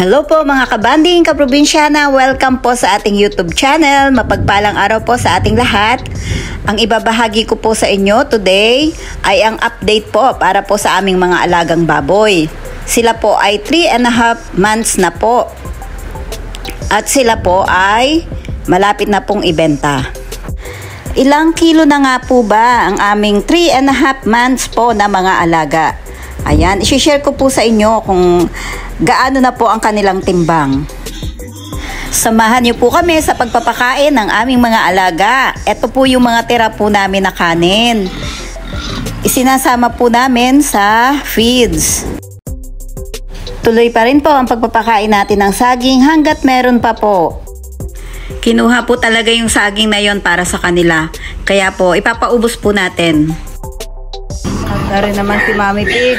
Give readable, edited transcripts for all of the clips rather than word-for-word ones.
Hello po mga kabanding, kaprobinsyana, welcome po sa ating YouTube channel. Mapagpalang araw po sa ating lahat. Ang ibabahagi ko po sa inyo today ay ang update po para po sa aming mga alagang baboy. Sila po ay 3.5 months na po. At sila po ay malapit na pong ibenta. Ilang kilo na nga po ba ang aming 3.5 months po na mga alaga? Ayan, isi-share ko po sa inyo kung gaano na po ang kanilang timbang. Samahan niyo po kami sa pagpapakain ng aming mga alaga. Ito po yung mga tira po namin na kanin. Isinasama po namin sa feeds. Tuloy pa rin po ang pagpapakain natin ng saging hanggat meron pa po. Kinuha po talaga yung saging na yon para sa kanila. Kaya po, ipapaubos po natin. At rin naman si Mami Pig.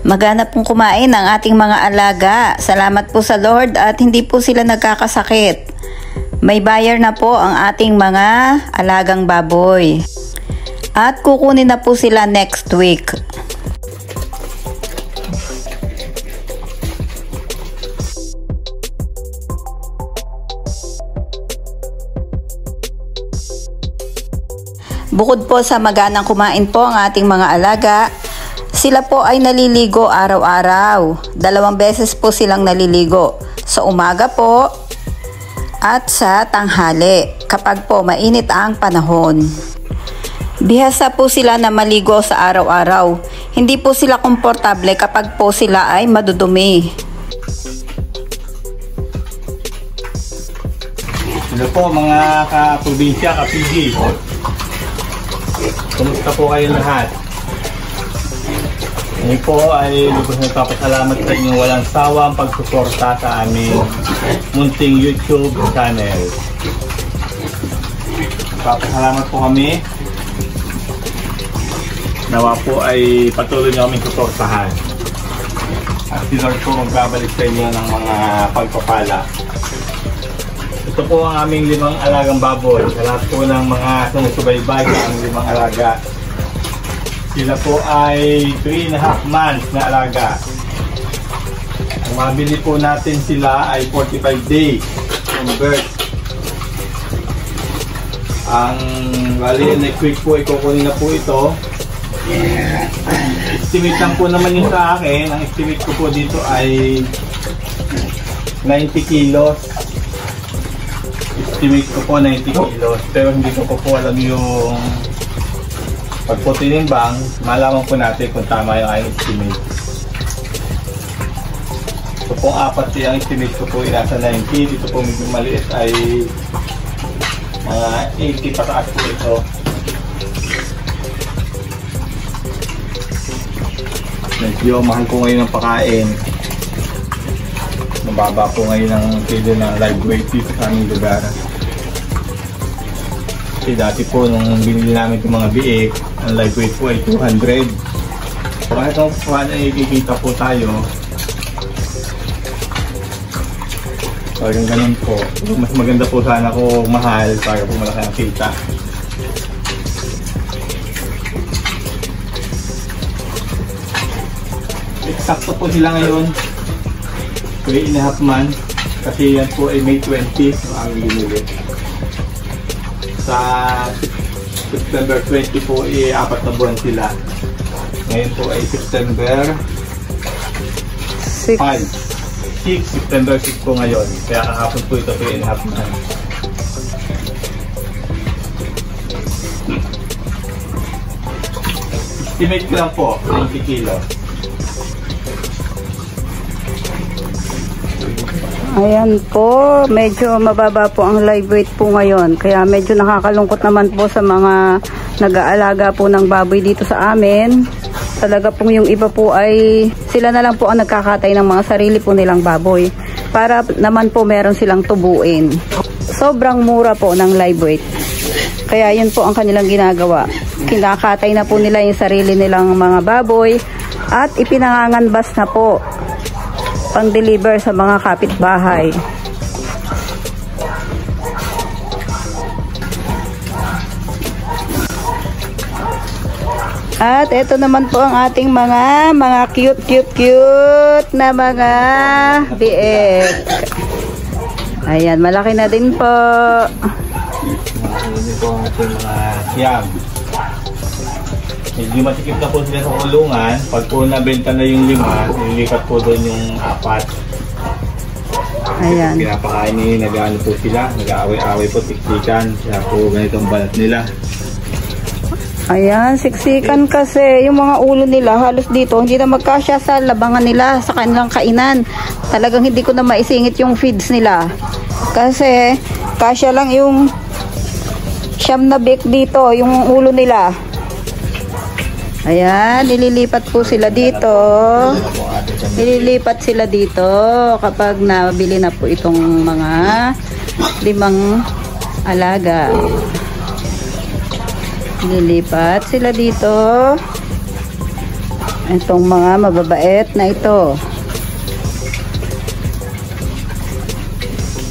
Magana pong kumain ang ating mga alaga. Salamat po sa Lord at hindi po sila nagkakasakit. May buyer na po ang ating mga alagang baboy. At kukunin na po sila next week. Bukod po sa maganang kumain po ang ating mga alaga, sila po ay naliligo araw-araw. 2 beses po silang naliligo. Sa umaga po at sa tanghali kapag po mainit ang panahon. Bihasa po sila na maligo sa araw-araw. Hindi po sila komportable kapag po sila ay madudumi. Hello po mga ka-probinsya, ka-PG. Kumusta po kayo lahat? Ngayon po ay lubos na nagpapasalamat sa inyong walang sawang pagsuporta sa aming munting YouTube channel. Nagpapasalamat po kami. Nawa po ay patuloy nyo kaming suportahan. At si Lord po magbabalik sa inyo ng mga pagpapala. Ito po ang aming 5 alagang baboy. Sa lahat po ng mga sumusubaybay sa aming 5 alaga. Sila po ay 3.5 months na alaga. Ang mabili po natin sila ay 45 days from birth. Ang bali next week po ikukunin na po ito. Estimate lang po naman yung sa akin. Ang estimate ko po dito ay 90 kilos. Estimate ko po 90 kilos. Pero hindi ko po alam yung pag po tinimbang, malaman po natin kung tama yung aking estimate. So pong 4 yung estimate ko po ay nasa 90. Dito po medyo maliit ay mga 80 pataas po ito. Medyo mahal po ngayon ang pakain. Mababa po ngayon ang kilo ng live weight dito sa aming lugar. Kasi dati po nung binili namin itong mga biik, ang live weight po ay 200. So kahit kung paano ikikita po tayo, parang ganun po. Mas maganda po sana kung mahal para po malaki ang kita. Eksakto po sila ngayon 3.5 months kasi yan po ay May 20 ang binili. Sa September 20 po ay 4 na buwan sila. Ngayon po ay September 5. September 6 po ngayon. Kaya kahapon po ito 3.5 months. Estimate ko lang po 90 kilo. Ayan po, medyo mababa po ang live weight po ngayon. Kaya medyo nakakalungkot naman po sa mga nag-aalaga po ng baboy dito sa amin. Talaga pong yung iba po ay sila na lang po ang nagkakatay ng mga sarili po nilang baboy. Para naman po meron silang tubuin. Sobrang mura po ng live weight. Kaya yun po ang kanilang ginagawa. Kinakatay na po nila yung sarili nilang mga baboy at ipinanganganbas na po pang-deliver sa mga kapitbahay. At ito naman po ang ating mga cute na mga biik. Ayan, malaki na din po. Malaki po ang ating mga siyam. Medyo masikip na po sila sa kulungan. Pag po nabenta na yung 5, nililipat po doon yung 4. Ayan. Pinapakain nila, nag-ano po sila, nag-aaway-aaway po, tiksikan. Kaya po ganito ang balat nila. Ayan, siksikan kasi yung mga ulo nila halos dito hindi na magkasya sa labangan nila sa kanilang kainan. Talagang hindi ko na maisingit yung feeds nila. Kasi kasya lang yung siyam na biik dito, yung ulo nila. Ayan, nililipat po sila dito. Nililipat sila dito kapag nabili na po itong mga 5 alaga. Nililipat sila dito. Itong mga mababait na ito.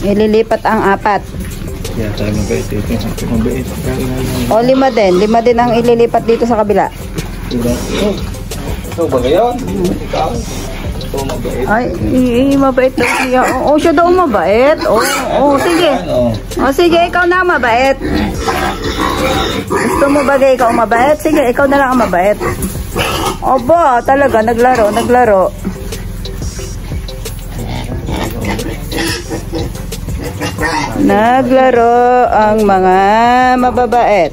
Nililipat ang 4. Kaya tayo mabait ito. Mabait. O 5 din. 5 din ang ililipat dito sa kabila. Ito ba ngayon? Ikaw? Ito mabait. Ay, mabait daw siya. O, siya daw mabait. O, sige. O, sige, ikaw na ang mabait. Gusto mo ba ikaw mabait? Sige, ikaw na lang ang mabait. Oba, talaga, naglaro. Naglaro ang mga mababait.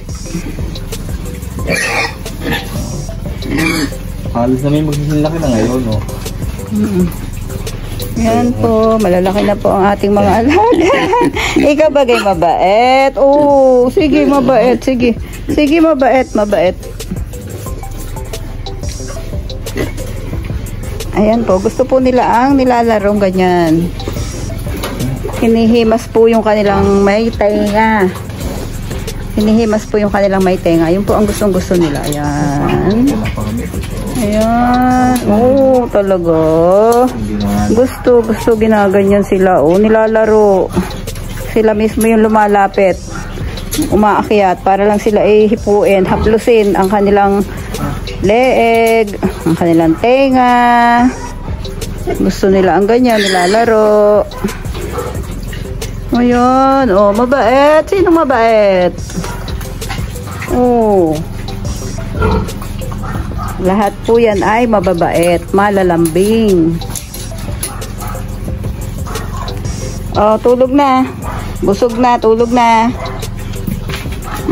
Halos na may magsisilaki na ngayon, no? Yan po, malalaki na po ang ating mga alaga. Ikaw bagay mabait. Oo, sige mabait, sige. Sige mabait. Ayan po, gusto po nila ang nilalarong ganyan. Hinihimas po yung kanilang may tenga. Yun po ang gustong-gusto nila. Ayan. Ayan. Oo, talaga. Gusto ginaganyan sila. Oo, nilalaro. Sila mismo yung lumalapit. Umaakyat para lang sila hipuin, haplusin ang kanilang leeg, ang kanilang tenga. Gusto nila ang ganyan, nilalaro. Ayan. Oh, mabait. Sino mabait? Oh. Lahat po yan ay mababait, malalambing. Oh, tulog na. Busog na, tulog na.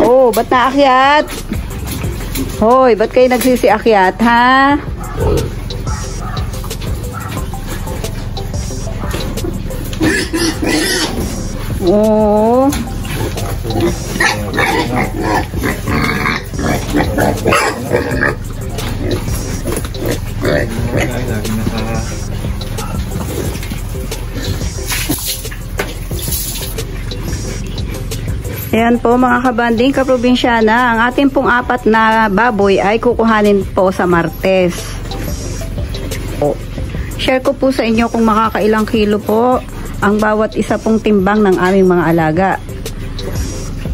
Oh, ba't naakyat? Hoy, ba't kayo nagsisiakyat, ha? Oh. Ayan po mga kabanding, kaprobinsyana, ang ating pong 4 na baboy ay kukuhanin po sa Martes. Share ko po sa inyo kung makakailang kilo po ang bawat isa pong timbang ng aming mga alaga.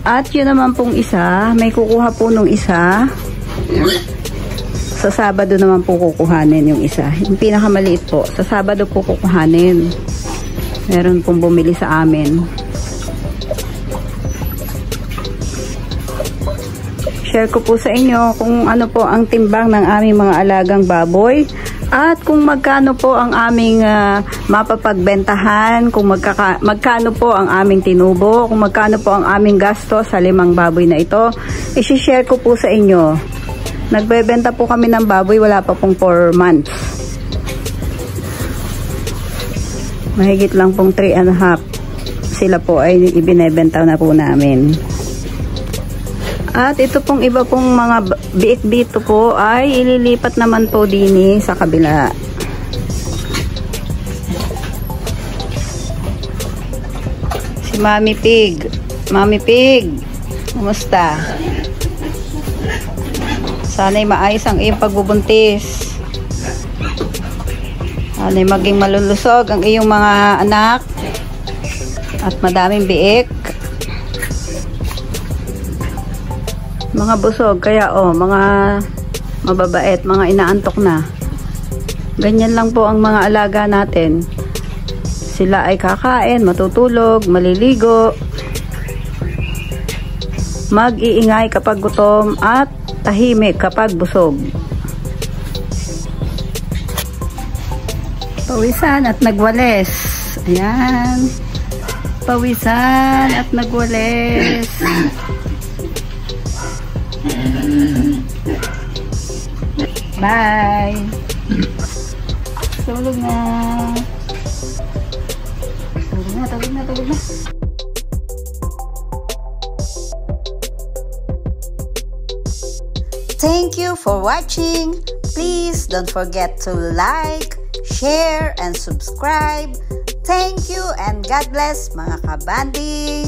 At yun naman pong isa, may kukuha po nung isa. Sa Sabado naman po kukuhanin yung isa. Yung pinakamaliit po, sa Sabado po kukuhanin. Meron pong bumili sa amin. Share ko po sa inyo kung ano po ang timbang ng aming mga alagang baboy at kung magkano po ang aming mapapagbentahan, kung magkano po ang aming tinubo, kung magkano po ang aming gasto sa 5 baboy na ito. I-share ko po sa inyo. Nagbebenta po kami ng baboy, wala pa pong 4 months. Mahigit lang pong 3.5. Sila po ay ibinebenta na po namin. At ito pong iba pong mga biik dito po ay ililipat naman po din sa kabila. Si Mami Pig. Mami Pig, kumusta? Sana'y maayos ang iyong pagbubuntis. Sana'y maging malulusog ang iyong mga anak at madaming biik. Mga busog, kaya mga mababait, mga inaantok na. Ganyan lang po ang mga alaga natin. Sila ay kakain, matutulog, maliligo, mag-iingay kapag gutom at tahimik kapag busog. Pawisan at nagwalis. Ayan. Pawisan at nagwalis. Bye. Tulog na. Tulog na. Thank you for watching. Please don't forget to like, share, and subscribe. Thank you and God bless mga kabanding.